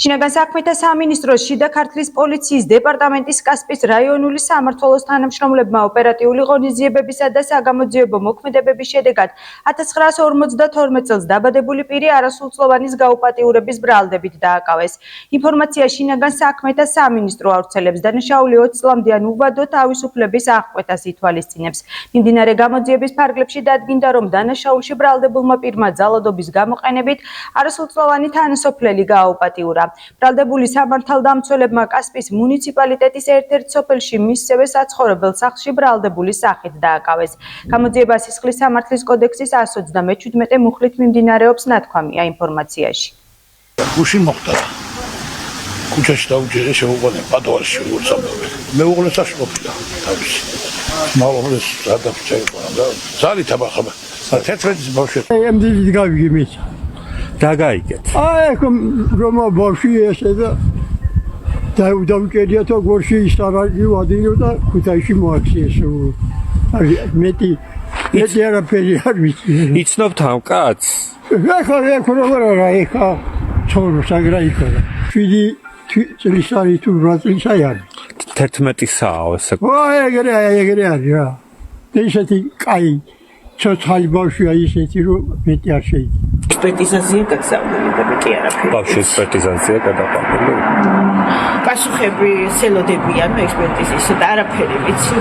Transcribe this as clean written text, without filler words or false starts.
შინაგან საქმეთა სამინისტროს შიდა ქართლის პოლიციის დეპარტამენტის კასპის რაიონული სამმართველოს თანამშრომლებმა ოპერატიული ღონისძიებებისა და საგამოძიებო მოქმედებების შედეგად 1952 წელს დაბადებული პირი არასრულწლოვანის გაუპატიურების ბრალდებით დააკავეს. ინფორმაცია შინაგან საქმეთა სამინისტრო ავრცელებს. დანაშაული 20 წლამდე უვადო თავისუფლების აღკვეთას ითვალისწინებს. მიმდინარე გამოძიების ფარგლებში დადგინდა, რომ დანაშაულში ბრალდებულმა პირმა ძალადობის გამოყენებით არასრულწლოვანი თანასოფლელი გააუპატიურა. ბრალდებული სამართალდამცველებმა კასპის მუნიციპალიტეტის ერთ-ერთ სოფელში მისსავე საცხოვრებელ სახლში ბრალდებული სახით დააკავეს. გამოძიება სისხლის სამართლის კოდექსის 127 მუხლით მიმდინარეობს, ნათქვამია ინფორმაციაში. გუშინ მოხდა. ქუჩაში დაუჯერე შეუყვანე პატოვარში უცნობები. მეუღლე საშუალოა თავისი. მალოღლეს გადაჭერა და ზალით აბახაბა. 11 ბავშვი. ემდივით გავიგიმით. დაგაიგეთ. რომ ბავშვი ესე და დავკერია თუ გორში ისარაგი ვადინო და ქუთაისში მოაქციეს. მეტი არაფერი არ ვიცი. იცნობთ ამ კაცს? ეხა ცხოვრობს აგრაიკა. 7 წლის არის თუ 8 წლის არის. 11-ისაა ესე. ეგრე არის რა. ესეთი კაი ცოცხალი ბავშვია ისეთი რომ მეტი არ შეიძლება. ექსპერტიზაზია გაგზავნილი და მეტი არაფერი. ბავშვის ექსპერტიზაზია გადაყვანილი. პასუხები სელოდებიან ექსპერტიზისა და არაფერი ვიცი.